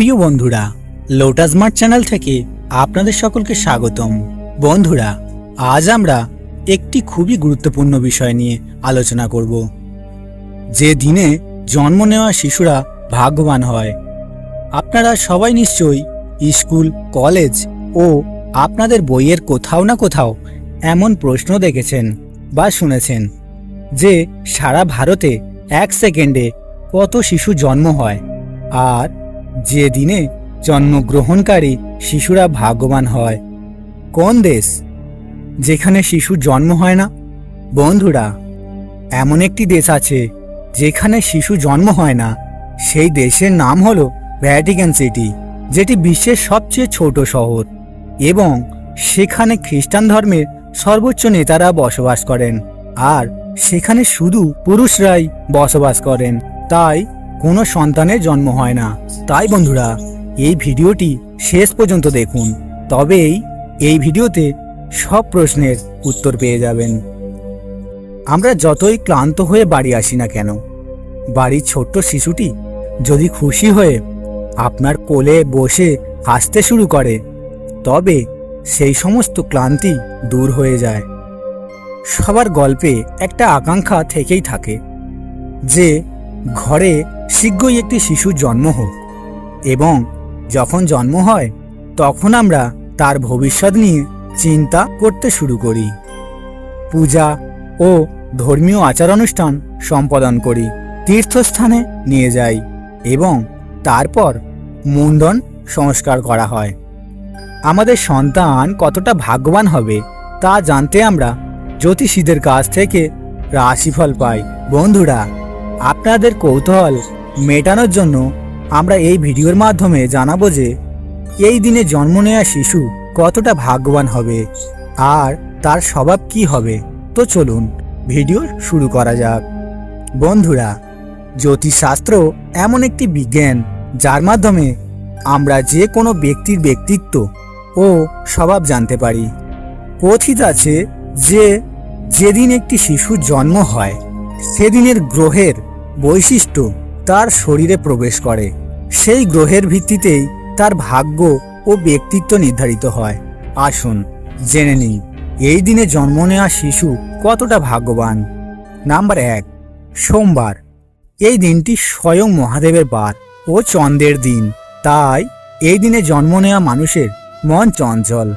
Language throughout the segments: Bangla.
প্রিয় বন্ধুরা, লোটাস মার্ট চ্যানেল থেকে আপনাদের সকলকে স্বাগতম। বন্ধুরা, আজ আমরা একটি খুবই গুরুত্বপূর্ণ বিষয় নিয়ে আলোচনা করব। যে দিনে জন্ম নেওয়া শিশুরা ভাগ্যবান হয়। আপনারা সবাই নিশ্চয়ই স্কুল, কলেজ ও আপনাদের বইয়ের কোথাও না কোথাও এমন প্রশ্ন দেখেছেন বা শুনেছেন যে সারা ভারতে 1 সেকেন্ডে কত শিশু জন্ম হয়, আর যে দিনে জন্মগ্রহণকারী শিশুরা ভাগ্যবান হয়। কোন দেশ যেখানে শিশুর জন্ম হয় না? বন্ধুরা, এমন একটি দেশ আছে যেখানে শিশু জন্ম হয় না। সেই দেশের নাম হলো ভ্যাটিকান সিটি, যেটি বিশ্বের সবচেয়ে ছোট শহর এবং সেখানে খ্রিস্টান ধর্মের সর্বোচ্চ নেতারা বসবাস করেন, আর সেখানে শুধু পুরুষরাই বসবাস করেন। তাই কোনো সন্তানের জন্ম হয় না। তাই বন্ধুরা, এই ভিডিওটি শেষ পর্যন্ত দেখুন, তবেই এই ভিডিওতে সব প্রশ্নের উত্তর পেয়ে যাবেন। আমরা যতই ক্লান্ত হয়ে বাড়ি আসি না কেন, বাড়ির ছোট্ট শিশুটি যদি খুশি হয়ে আপনার কোলে বসে হাসতে শুরু করে, তবে সেই সমস্ত ক্লান্তি দূর হয়ে যায়। সবার গল্পে একটা আকাঙ্ক্ষা থেকেই থাকে যে ঘরে শীঘ্রই একটি শিশুর জন্ম হোক, এবং যখন জন্ম হয় তখন আমরা তার ভবিষ্যৎ নিয়ে চিন্তা করতে শুরু করি। পূজা ও ধর্মীয় আচার অনুষ্ঠান সম্পাদন করি, তীর্থস্থানে নিয়ে যাই এবং তারপর মুন্ডন সংস্কার করা হয়। আমাদের সন্তান কতটা ভাগ্যবান হবে তা জানতে আমরা জ্যোতিষীদের কাছ থেকে রাশিফল পাই। বন্ধুরা, আপনাদের কৌতূহল মেটানোর জন্য আমরা এই ভিডিওর মাধ্যমে জানাবো যে এই দিনে জন্ম নেওয়া শিশু কতটা ভাগ্যবান হবে আর তার স্বভাব কি হবে। তো চলুন ভিডিও শুরু করা যাক। বন্ধুরা, জ্যোতিষশাস্ত্র এমন একটি বিজ্ঞান যার মাধ্যমে আমরা যে কোনো ব্যক্তির ব্যক্তিত্ব ও স্বভাব জানতে পারি। কথিত আছে যে যেদিন একটি শিশুর জন্ম হয় সেদিনের গ্রহের বৈশিষ্ট্য তার শরীরে প্রবেশ করে। সেই গ্রহের ভিত্তিতেই তার ভাগ্য ও ব্যক্তিত্ব নির্ধারিত হয়। আসুন জেনে নিই এই দিনে জন্ম নেওয়া শিশু কতটা ভাগ্যবান। নাম্বার 1, সোমবার। এই দিনটি স্বয়ং মহাদেবের বার ও চন্দ্রের দিন, তাই এই দিনে জন্ম নেওয়া মানুষের মন চঞ্চল।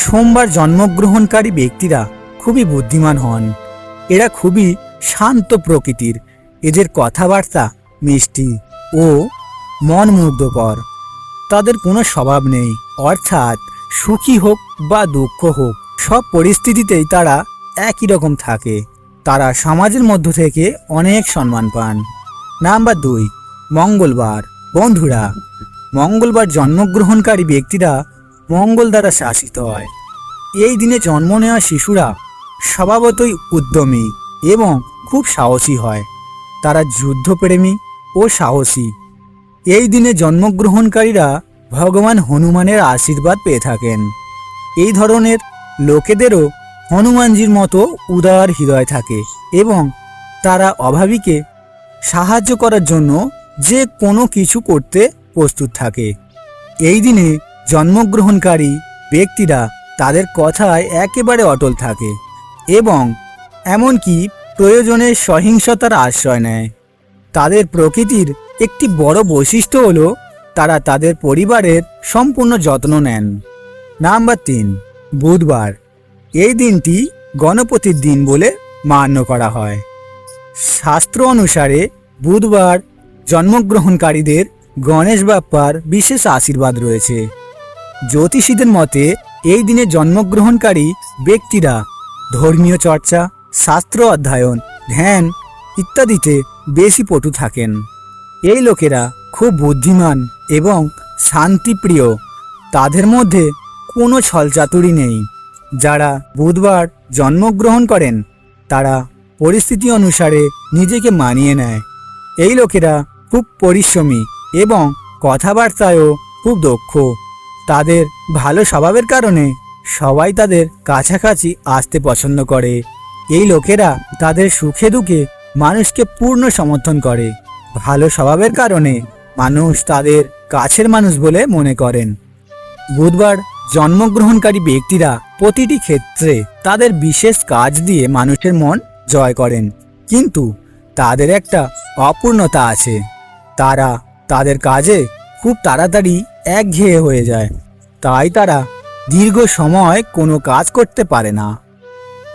সোমবার জন্মগ্রহণকারী ব্যক্তিরা খুবই বুদ্ধিমান হন। এরা খুবই শান্ত প্রকৃতির। এদের কথাবার্তা মিষ্টি ও মন মুগ্ধকর। তাদের কোনো স্বভাব নেই, অর্থাৎ সুখী হোক বা দুঃখ হোক, সব পরিস্থিতিতেই তারা একই রকম থাকে। তারা সমাজের মধ্য থেকে অনেক সম্মান পান। নাম্বার 2, মঙ্গলবার। বন্ধুরা, মঙ্গলবার জন্মগ্রহণকারী ব্যক্তিরা মঙ্গল দ্বারা শাসিত হয়। এই দিনে জন্ম নেওয়া শিশুরা স্বভাবতই উদ্যমী এবং খুব সাহসী হয়। তারা যুদ্ধপ্রেমী ও সাহসী। এই দিনে জন্মগ্রহণকারীরা ভগবান হনুমানের আশীর্বাদ পেয়ে থাকেন। এই ধরনের লোকেদেরও হনুমানজির মতো উদার হৃদয় থাকে এবং তারা অভাবীকে সাহায্য করার জন্য যে কোনো কিছু করতে প্রস্তুত থাকে। এই দিনে জন্মগ্রহণকারী ব্যক্তিরা তাদের কথায় একেবারে অটল থাকে এবং এমনকি প্রয়োজনে সহিংসতার আশ্রয় নেয়। তাদের প্রকৃতির একটি বড় বৈশিষ্ট্য হলো তারা তাদের পরিবারের সম্পূর্ণ যত্ন নেন। নাম্বার 3, বুধবার। এই দিনটি গণপতির দিন বলে মান্য করা হয়। শাস্ত্র অনুসারে বুধবার জন্মগ্রহণকারীদের গণেশ বাপ্পার বিশেষ আশীর্বাদ রয়েছে। জ্যোতিষীদের মতে এই দিনে জন্মগ্রহণকারী ব্যক্তিরা ধর্মীয় চর্চা, শাস্ত্র অধ্যয়ন, ধ্যান ইত্যাদিতে বেশি পটু থাকেন। এই লোকেরা খুব বুদ্ধিমান এবং শান্তিপ্রিয়। তাদের মধ্যে কোনো ছলচাতুরি নেই। যারা বুধবার জন্মগ্রহণ করেন তারা পরিস্থিতি অনুসারে নিজেকে মানিয়ে নেয়। এই লোকেরা খুব পরিশ্রমী এবং কথাবার্তায়ও খুব দক্ষ। তাদের ভালো স্বভাবের কারণে সবাই তাদের কাছাকাছি আসতে পছন্দ করে। এই লোকেরা তাদের সুখে দুঃখে মানুষকে পূর্ণ সমর্থন করে। ভালো স্বভাবের কারণে মানুষ তাদের কাছের মানুষ বলে মনে করেন। বুধবার জন্মগ্রহণকারী ব্যক্তিরা প্রতিটি ক্ষেত্রে তাদের বিশেষ কাজ দিয়ে মানুষের মন জয় করেন, কিন্তু তাদের একটা অপূর্ণতা আছে। তারা তাদের কাজে খুব তাড়াতাড়ি একঘেয়ে হয়ে যায়, তাই তারা দীর্ঘ সময় কোনো কাজ করতে পারে না।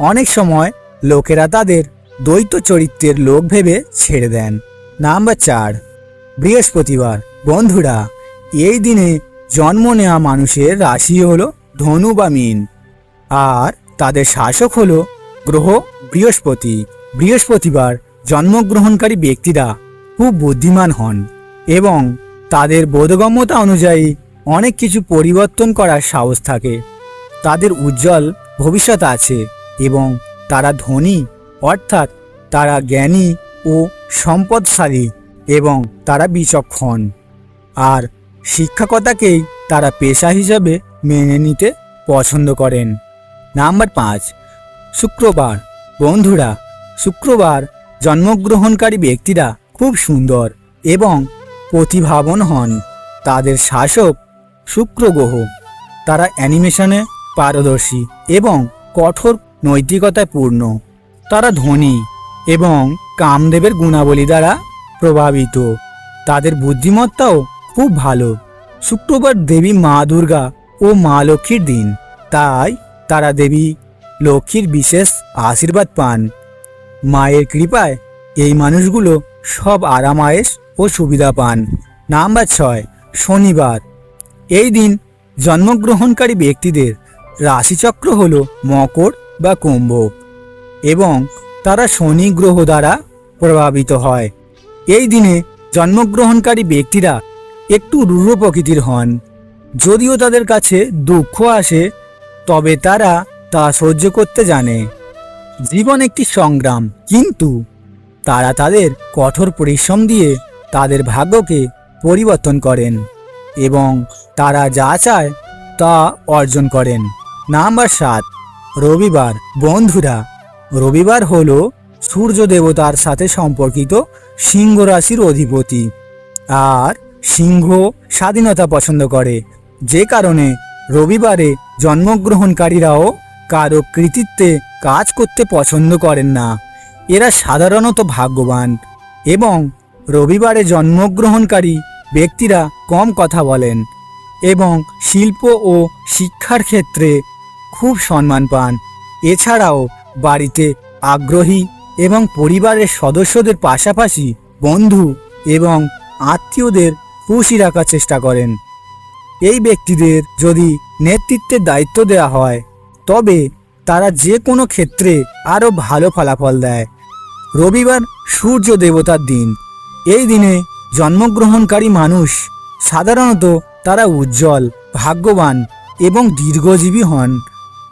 অনেক সময় লোকেরা তাদের দ্বৈত চরিত্রের লোক ভেবে ছেড়ে দেন। নাম্বার 4, বৃহস্পতিবার। বন্ধুরা, এই দিনে জন্ম নেওয়া মানুষের রাশি হলো ধনু বা মীন, আর তাদের শাসক হলো গ্রহ বৃহস্পতি। বৃহস্পতিবার জন্মগ্রহণকারী ব্যক্তিরা খুব বুদ্ধিমান হন এবং তাদের বোধগম্যতা অনুযায়ী অনেক কিছু পরিবর্তন করার সাহস থাকে। তাদের উজ্জ্বল ভবিষ্যৎ আছে এবং তারা ধনী, অর্থাৎ তারা জ্ঞানী ও সম্পদশালী এবং তারা বিচক্ষণ। আর শিক্ষকতাকেই তারা পেশা হিসাবে মেনে নিতে পছন্দ করেন। নাম্বার 5, শুক্রবার। বন্ধুরা, শুক্রবার জন্মগ্রহণকারী ব্যক্তিরা খুব সুন্দর এবং প্রতিভাবান হন। তাদের শাসক শুক্র গ্রহ। তারা অ্যানিমেশনে পারদর্শী এবং কঠোর নৈতিকতায় পূর্ণ। তারা ধনী এবং কামদেবের গুণাবলী দ্বারা প্রভাবিত। তাদের বুদ্ধিমত্তাও খুব ভালো। শুক্রবার দেবী মা দুর্গা ও মা লক্ষ্মীর দিন, তাই তারা দেবী লক্ষ্মীর বিশেষ আশীর্বাদ পান। মায়ের কৃপায় এই মানুষগুলো সব আরামায়েশ ও সুবিধা পান। নাম্বার 6, শনিবার। এই দিন জন্মগ্রহণকারী ব্যক্তিদের রাশিচক্র হল মকর বা কুম্ভ এবং তারা শনি গ্রহ দ্বারা প্রভাবিত হয়। এই দিনে জন্মগ্রহণকারী ব্যক্তিরা একটু রূঢ় প্রকৃতির হন। যদিও তাদের কাছে দুঃখ আসে, তবে তারা তা সহ্য করতে জানে। জীবন একটি সংগ্রাম, কিন্তু তারা তাদের কঠোর পরিশ্রম দিয়ে তাদের ভাগ্যকে পরিবর্তন করেন এবং তারা যা চায় তা অর্জন করেন। নাম্বার 7, রবিবার। বন্ধুরা, রবিবার হলো সূর্য দেবতার সাথে সম্পর্কিত সিংহ রাশির অধিপতি, আর সিংহ স্বাধীনতা পছন্দ করে, যে কারণে রবিবারে জন্মগ্রহণকারীরাও কারো কৃতিত্বে কাজ করতে পছন্দ করেন না। এরা সাধারণত ভাগ্যবান এবং রবিবারে জন্মগ্রহণকারী ব্যক্তিরা কম কথা বলেন এবং শিল্প ও শিক্ষার ক্ষেত্রে খুব সম্মান পান। এছাড়াও বাড়িতে আগ্রহী এবং পরিবারের সদস্যদের পাশাপাশি বন্ধু এবং আত্মীয়দের খুশি রাখার চেষ্টা করেন। এই ব্যক্তিদের যদি নেতৃত্বের দায়িত্ব দেওয়া হয়, তবে তারা যে কোনো ক্ষেত্রে আরও ভালো ফলাফল দেয়। রবিবার সূর্য দেবতার দিন। এই দিনে জন্মগ্রহণকারী মানুষ সাধারণত তারা উজ্জ্বল, ভাগ্যবান এবং দীর্ঘজীবী হন।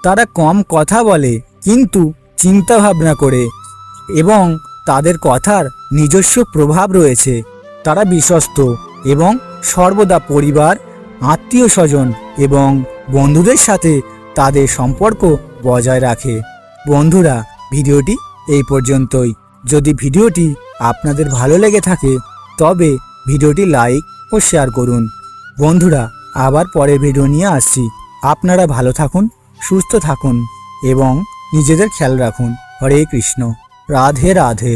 তারা কম কথা বলে, কিন্তু চিন্তা ভাবনা করে এবং তাদের কথার নিজস্ব প্রভাব রয়েছে। তারা বিশ্বস্ত এবং সর্বদা পরিবার, আত্মীয় স্বজন এবং বন্ধুদের সাথে তাদের সম্পর্ক বজায় রাখে। বন্ধুরা, ভিডিওটি এই পর্যন্তই। যদি ভিডিওটি আপনাদের ভালো লেগে থাকে, তবে ভিডিওটি লাইক ও শেয়ার করুন। বন্ধুরা, আবার পরের ভিডিও নিয়ে আসছি। আপনারা ভালো থাকুন, সুস্থ থাকুন এবং নিজেদের খেয়াল রাখুন। হরে কৃষ্ণ। রাধে রাধে।